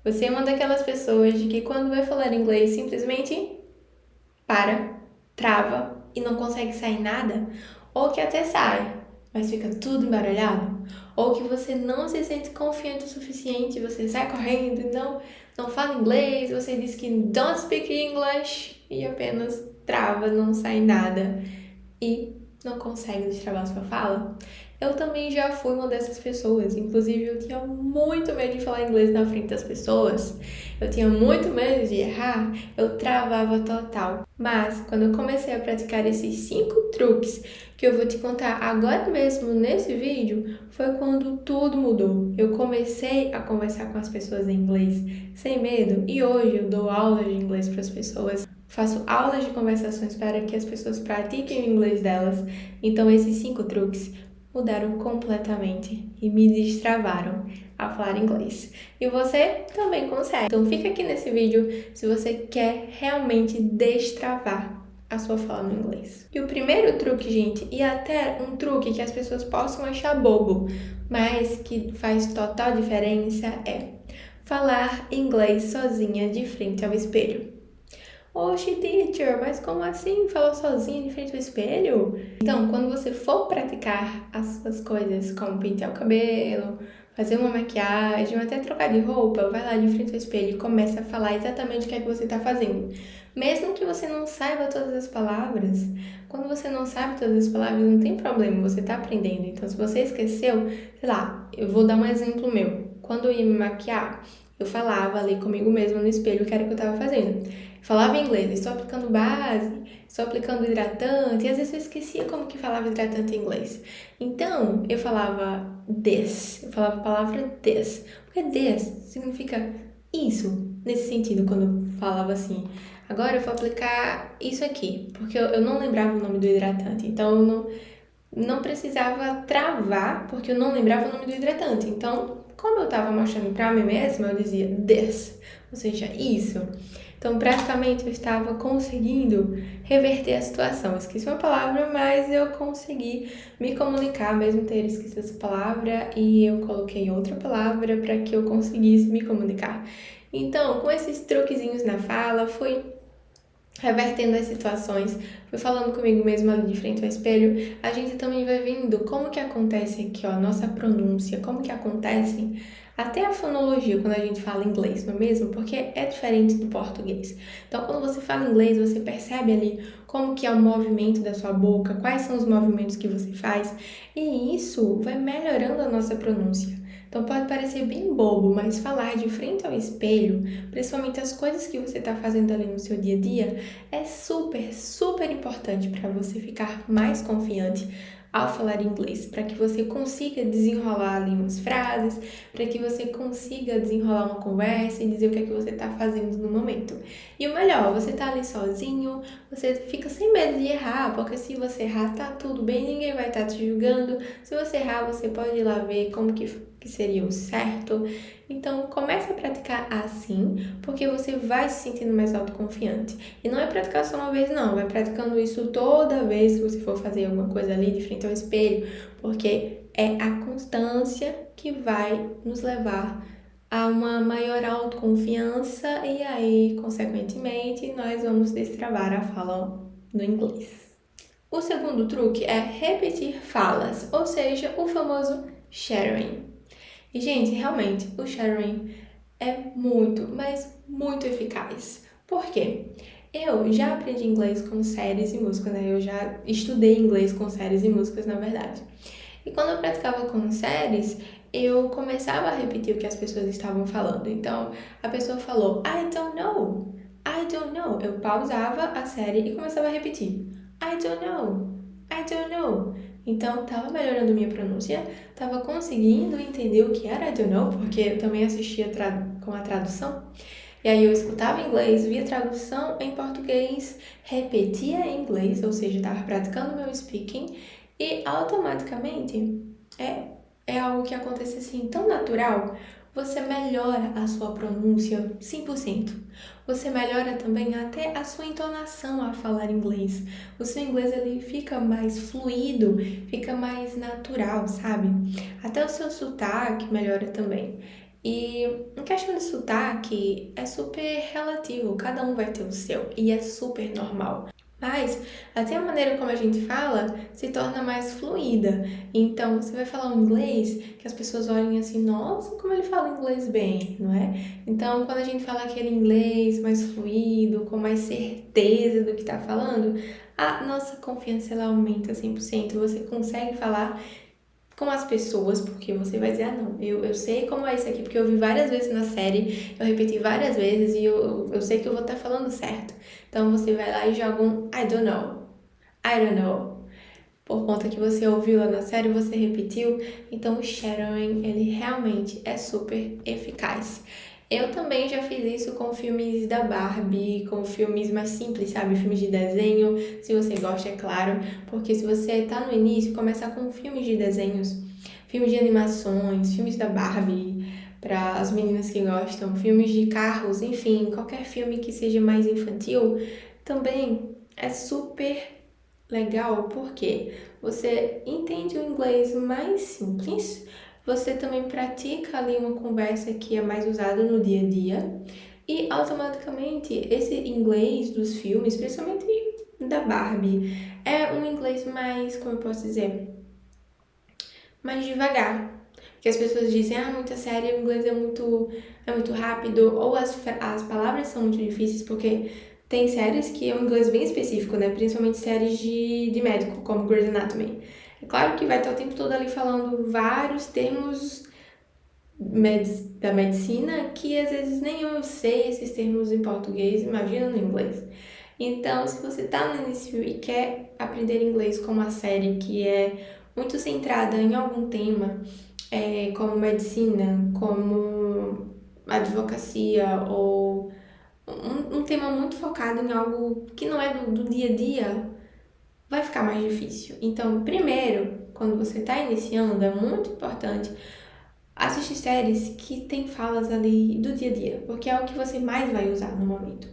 Você é uma daquelas pessoas de que quando vai falar inglês simplesmente para, trava e não consegue sair nada? Ou que até sai, mas fica tudo embaralhado? Ou que você não se sente confiante o suficiente, você sai correndo e não fala inglês, você diz que don't speak English e apenas trava, não sai nada e não consegue destravar sua fala? Eu também já fui uma dessas pessoas. Inclusive, eu tinha muito medo de falar inglês na frente das pessoas. Eu tinha muito medo de errar. Eu travava total. Mas, quando eu comecei a praticar esses 5 truques que eu vou te contar agora mesmo nesse vídeo, foi quando tudo mudou. Eu comecei a conversar com as pessoas em inglês sem medo e hoje eu dou aulas de inglês para as pessoas. Faço aulas de conversações para que as pessoas pratiquem o inglês delas. Então, esses 5 truques mudaram completamente e me destravaram a falar inglês. E você também consegue. Então, fica aqui nesse vídeo se você quer realmente destravar a sua fala no inglês. E o primeiro truque, gente, e até um truque que as pessoas possam achar bobo, mas que faz total diferença é falar inglês sozinha de frente ao espelho. Oxe, teacher, mas como assim falar sozinha de frente ao espelho? Então, quando você for praticar as suas coisas, como pentear o cabelo, fazer uma maquiagem, ou até trocar de roupa, vai lá de frente ao espelho e começa a falar exatamente o que é que você está fazendo. Mesmo que você não saiba todas as palavras, quando você não sabe todas as palavras, não tem problema, você está aprendendo. Então, se você esqueceu, sei lá, eu vou dar um exemplo meu. Quando eu ia me maquiar, eu falava ali comigo mesma no espelho o que era que eu estava fazendo. Falava inglês, estou aplicando base, estou aplicando hidratante, e às vezes eu esquecia como que falava hidratante em inglês. Então, eu falava this, eu falava a palavra this, porque this significa isso, nesse sentido, quando eu falava assim. Agora eu vou aplicar isso aqui, porque eu não lembrava o nome do hidratante, então eu não precisava travar, porque eu não lembrava o nome do hidratante. Então, como eu estava mostrando para mim mesma, eu dizia this, ou seja, isso. Então, praticamente, eu estava conseguindo reverter a situação. Eu esqueci uma palavra, mas eu consegui me comunicar, mesmo ter esquecido essa palavra, e eu coloquei outra palavra para que eu conseguisse me comunicar. Então, com esses truquezinhos na fala, fui revertendo as situações, fui falando comigo mesma ali de frente ao espelho, a gente também vai vendo como que acontece aqui, ó, a nossa pronúncia, como que acontece até a fonologia quando a gente fala inglês, não é mesmo? Porque é diferente do português. Então, quando você fala inglês, você percebe ali como que é o movimento da sua boca, quais são os movimentos que você faz, e isso vai melhorando a nossa pronúncia. Então pode parecer bem bobo, mas falar de frente ao espelho, principalmente as coisas que você está fazendo ali no seu dia a dia, é super, super importante para você ficar mais confiante ao falar inglês, para que você consiga desenrolar ali umas frases, para que você consiga desenrolar uma conversa e dizer o que é que você está fazendo no momento. E o melhor, você tá ali sozinho, você fica sem medo de errar, porque se você errar, tá tudo bem, ninguém vai estar te julgando. Se você errar, você pode ir lá ver como que seria o certo. Então, comece a praticar assim, porque você vai se sentindo mais autoconfiante. E não é praticar só uma vez, não. Vai praticando isso toda vez que você for fazer alguma coisa ali de frente ao espelho, porque é a constância que vai nos levar a uma maior autoconfiança e aí, consequentemente, nós vamos destravar a fala no inglês. O segundo truque é repetir falas, ou seja, o famoso shadowing. E, gente, realmente, o shadowing é muito, mas muito eficaz. Por quê? Eu já aprendi inglês com séries e músicas, né? Eu já estudei inglês com séries e músicas, na verdade. E quando eu praticava com séries, eu começava a repetir o que as pessoas estavam falando. Então, a pessoa falou, I don't know, I don't know. Eu pausava a série e começava a repetir, I don't know, I don't know. Então, estava melhorando minha pronúncia, estava conseguindo entender o que era I don't know, porque eu também assistia com a tradução. E aí eu escutava inglês, via tradução em português, repetia em inglês, ou seja, estava praticando meu speaking, e automaticamente é algo que acontece assim tão natural, você melhora a sua pronúncia 100%. Você melhora também até a sua entonação a falar inglês. O seu inglês ele fica mais fluido, fica mais natural, sabe? Até o seu sotaque melhora também. E em questão de sotaque, é super relativo, cada um vai ter o seu, e é super normal. Mas até a maneira como a gente fala se torna mais fluida. Então você vai falar um inglês que as pessoas olhem assim, nossa, como ele fala inglês bem, não é? Então quando a gente fala aquele inglês mais fluido, com mais certeza do que está falando, a nossa confiança ela aumenta 100%. Você consegue falar com as pessoas, porque você vai dizer, ah não, eu sei como é isso aqui, porque eu vi várias vezes na série, eu repeti várias vezes e eu sei que eu vou estar falando certo. Então você vai lá e joga um I don't know, I don't know. Por conta que você ouviu lá na série, você repetiu, então o shadowing, ele realmente é super eficaz. Eu também já fiz isso com filmes da Barbie, com filmes mais simples, sabe? Filmes de desenho, se você gosta, é claro. Porque se você tá no início, começar com filmes de desenhos, filmes de animações, filmes da Barbie, para as meninas que gostam, filmes de carros, enfim, qualquer filme que seja mais infantil, também é super legal porque você entende o inglês mais simples, você também pratica ali uma conversa que é mais usada no dia a dia e automaticamente esse inglês dos filmes, principalmente da Barbie, é um inglês mais, como eu posso dizer, mais devagar. Porque as pessoas dizem, ah, muita série, o inglês é muito rápido, ou as palavras são muito difíceis, porque tem séries que é um inglês bem específico, né? Principalmente séries de médico, como Grey's Anatomy. É claro que vai estar o tempo todo ali falando vários termos da medicina que às vezes nem eu sei esses termos em português, imagina no inglês. Então, se você está no início e quer aprender inglês com uma série que é muito centrada em algum tema, como medicina, como advocacia ou um tema muito focado em algo que não é do dia a dia, vai ficar mais difícil. Então, primeiro, quando você está iniciando, é muito importante assistir séries que tem falas ali do dia a dia, porque é o que você mais vai usar no momento.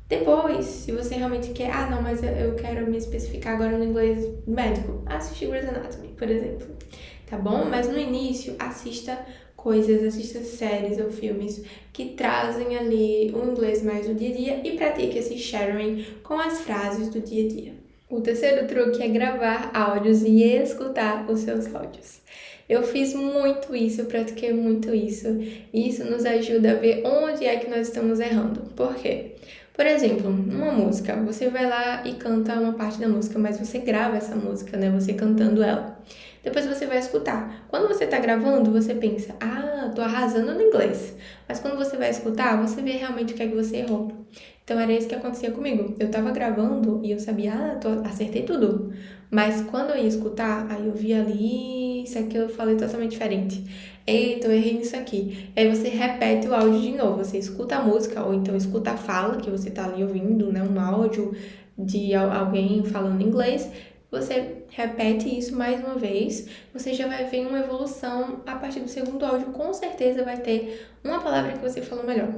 Depois, se você realmente quer, ah, não, mas eu quero me especificar agora no inglês médico, assistir Grey's Anatomy, por exemplo, tá bom? Mas no início, assista séries ou filmes que trazem ali o inglês mais do dia a dia e pratique esse shadowing com as frases do dia a dia. O terceiro truque é gravar áudios e escutar os seus áudios. Eu fiz muito isso, eu pratiquei muito isso, e isso nos ajuda a ver onde é que nós estamos errando. Por quê? Por exemplo, numa música, você vai lá e canta uma parte da música, mas você grava essa música, né? Você cantando ela. Depois você vai escutar. Quando você tá gravando, você pensa, ah, tô arrasando no inglês. Mas quando você vai escutar, você vê realmente o que é que você errou. Então era isso que acontecia comigo. Eu tava gravando e eu sabia, acertei tudo. Mas quando eu ia escutar, aí eu via ali, isso aqui eu falei totalmente diferente. Eita, eu errei nisso aqui. Aí você repete o áudio de novo. Você escuta a música, ou então escuta a fala que você tá ali ouvindo, né? Um áudio de alguém falando inglês. Você repete isso mais uma vez. Você já vai ver uma evolução a partir do segundo áudio. Com certeza vai ter uma palavra que você falou melhor.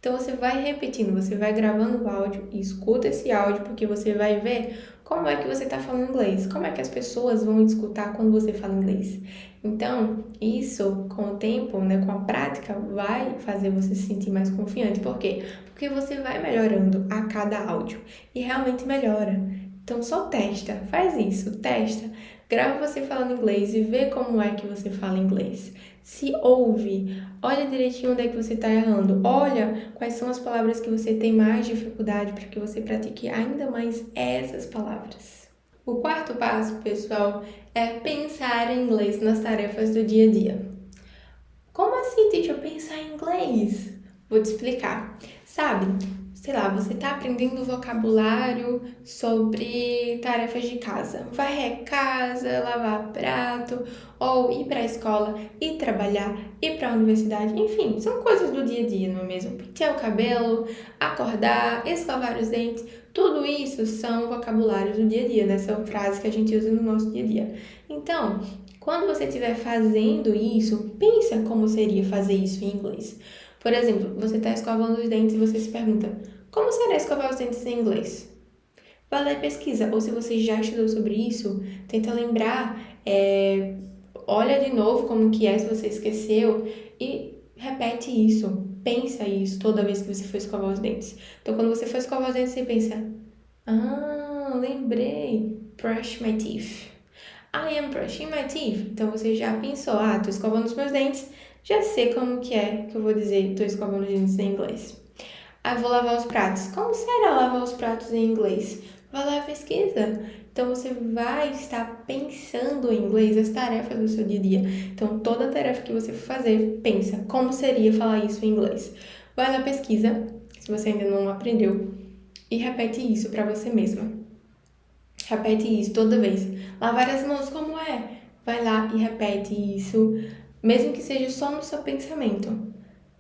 Então você vai repetindo, você vai gravando o áudio e escuta esse áudio, porque você vai ver como é que você está falando inglês, como é que as pessoas vão escutar quando você fala inglês. Então, isso com o tempo, né, com a prática, vai fazer você se sentir mais confiante. Por quê? Porque você vai melhorando a cada áudio e realmente melhora. Então, só testa, faz isso, testa. Grava você falando inglês e vê como é que você fala inglês. Se ouve, olha direitinho onde é que você está errando. Olha quais são as palavras que você tem mais dificuldade para que você pratique ainda mais essas palavras. O quarto passo, pessoal, é pensar em inglês nas tarefas do dia a dia. Como assim, teacher, pensar em inglês? Vou te explicar. Sabe, sei lá, você tá aprendendo vocabulário sobre tarefas de casa. Varrer casa, lavar prato, ou ir para a escola, ir trabalhar, ir para a universidade, enfim, são coisas do dia a dia, não é mesmo? Pentear o cabelo, acordar, escovar os dentes, tudo isso são vocabulários do dia a dia, né? São frases que a gente usa no nosso dia a dia. Então, quando você estiver fazendo isso, pensa como seria fazer isso em inglês. Por exemplo, você está escovando os dentes e você se pergunta, como será escovar os dentes em inglês? Vai lá e pesquisa, ou se você já estudou sobre isso, tenta lembrar, olha de novo como que é se você esqueceu e repete isso, pensa isso toda vez que você for escovar os dentes. Então, quando você for escovar os dentes, você pensa: lembrei, brush my teeth. I am brushing my teeth. Então, você já pensou: tô escovando os meus dentes, já sei como que é que eu vou dizer tô escovando os dentes em inglês. Aí vou lavar os pratos. Como será lavar os pratos em inglês? Vai lá e pesquisa. Então você vai estar pensando em inglês as tarefas do seu dia a dia. Então toda tarefa que você for fazer, pensa como seria falar isso em inglês. Vai lá, pesquisa, se você ainda não aprendeu, e repete isso para você mesma. Repete isso toda vez. Lavar as mãos, como é? Vai lá e repete isso, mesmo que seja só no seu pensamento.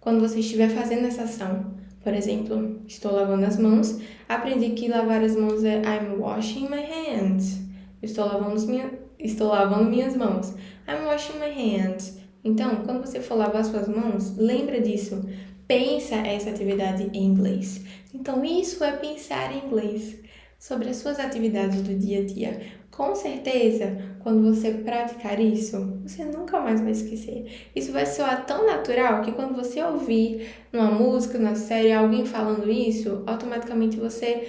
Quando você estiver fazendo essa ação, por exemplo, estou lavando as mãos, aprendi que lavar as mãos é I'm washing my hands. Estou lavando minhas mãos. I'm washing my hands. Então, quando você for lavar suas mãos, lembra disso. Pensa essa atividade em inglês. Então, isso é pensar em inglês sobre as suas atividades do dia a dia. Com certeza, quando você praticar isso, você nunca mais vai esquecer. Isso vai soar tão natural que quando você ouvir numa música, na série, alguém falando isso, automaticamente você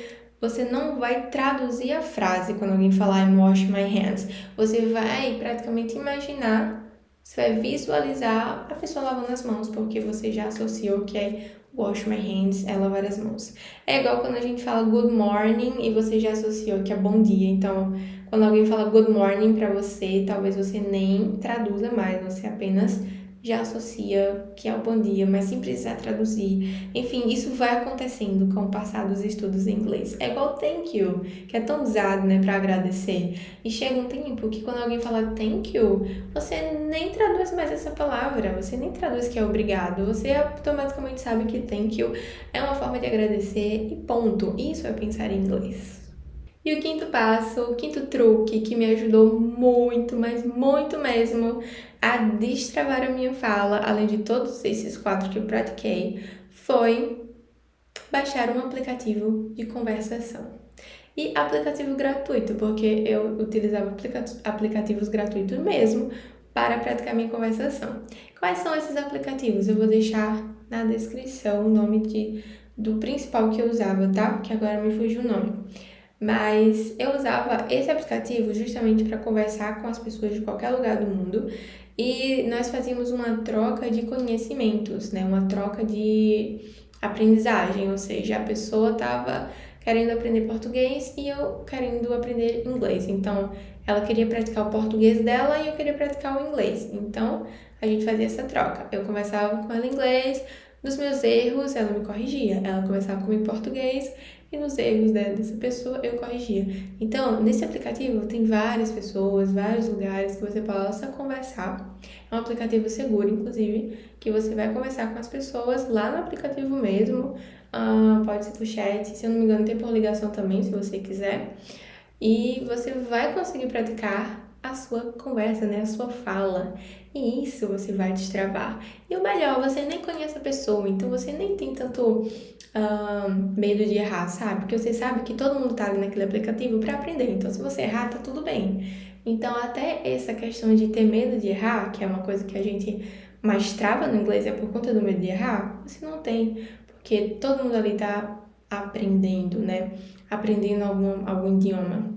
não vai traduzir a frase quando alguém falar I'm washing my hands. Você vai praticamente imaginar, você vai visualizar a pessoa lavando as mãos, porque você já associou que é wash my hands, é lavar as mãos. É igual quando a gente fala good morning e você já associou que é bom dia. Então, quando alguém fala good morning pra você, talvez você nem traduza mais, você apenas já associa que é o bom dia, mas sem precisar traduzir. Enfim, isso vai acontecendo com o passar dos estudos em inglês. É igual thank you, que é tão usado, né, para agradecer. E chega um tempo que quando alguém fala thank you, você nem traduz mais essa palavra, você nem traduz que é obrigado, você automaticamente sabe que thank you é uma forma de agradecer e ponto. Isso é pensar em inglês. E o quinto passo, o quinto truque que me ajudou muito, mas muito mesmo, a destravar a minha fala, além de todos esses 4 que eu pratiquei, foi baixar um aplicativo de conversação. E aplicativo gratuito, porque eu utilizava aplicativos gratuitos mesmo para praticar minha conversação. Quais são esses aplicativos? Eu vou deixar na descrição o nome do principal que eu usava, tá? Porque agora me fugiu o nome. Mas eu usava esse aplicativo justamente para conversar com as pessoas de qualquer lugar do mundo e nós fazíamos uma troca de conhecimentos, né? Uma troca de aprendizagem, ou seja, a pessoa estava querendo aprender português e eu querendo aprender inglês. Então, ela queria praticar o português dela e eu queria praticar o inglês. Então, a gente fazia essa troca. Eu conversava com ela em inglês, dos meus erros, ela me corrigia. Ela conversava comigo em português e nos erros dessa pessoa eu corrigia. Então, nesse aplicativo tem várias pessoas, vários lugares que você possa conversar. É um aplicativo seguro, inclusive, que você vai conversar com as pessoas lá no aplicativo mesmo. Pode ser por chat, se eu não me engano tem por ligação também, se você quiser. E você vai conseguir praticar a sua conversa, né? A sua fala. E isso você vai destravar. E o melhor, você nem conhece a pessoa, então você nem tem tanto medo de errar, sabe? Porque você sabe que todo mundo tá ali naquele aplicativo para aprender. Então, se você errar, tá tudo bem. Então, até essa questão de ter medo de errar, que é uma coisa que a gente mais trava no inglês, é por conta do medo de errar, você não tem. Porque todo mundo ali tá aprendendo, né? Aprendendo algum idioma.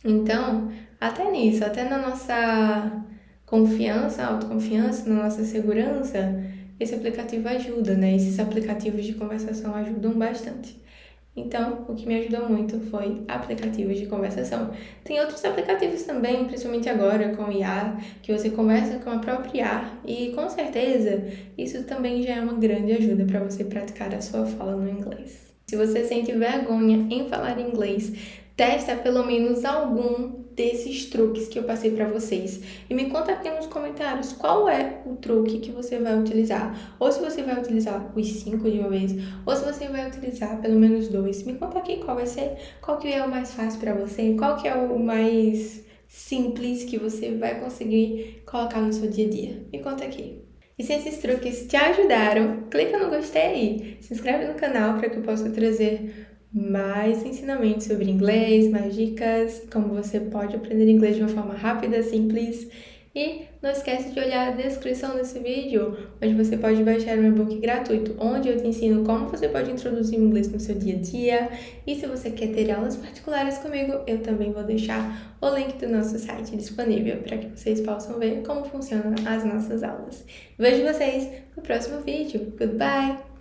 Então, até nisso, até na nossa confiança, autoconfiança, na nossa segurança, esse aplicativo ajuda, né? Esses aplicativos de conversação ajudam bastante. Então, o que me ajudou muito foi aplicativos de conversação. Tem outros aplicativos também, principalmente agora com IA, que você conversa com a própria IA e com certeza isso também já é uma grande ajuda para você praticar a sua fala no inglês. Se você sente vergonha em falar inglês, testa pelo menos algum desses truques que eu passei para vocês. E me conta aqui nos comentários qual é o truque que você vai utilizar. Ou se você vai utilizar os 5 de uma vez, ou se você vai utilizar pelo menos 2. Me conta aqui qual vai ser, qual que é o mais fácil para você, qual que é o mais simples que você vai conseguir colocar no seu dia a dia. Me conta aqui. E se esses truques te ajudaram, clica no gostei, se inscreve no canal para que eu possa trazer mais ensinamentos sobre inglês, mais dicas, como você pode aprender inglês de uma forma rápida, simples e não esquece de olhar a descrição desse vídeo, onde você pode baixar um e-book gratuito, onde eu te ensino como você pode introduzir o inglês no seu dia a dia. E se você quer ter aulas particulares comigo, eu também vou deixar o link do nosso site disponível para que vocês possam ver como funcionam as nossas aulas. Vejo vocês no próximo vídeo. Goodbye!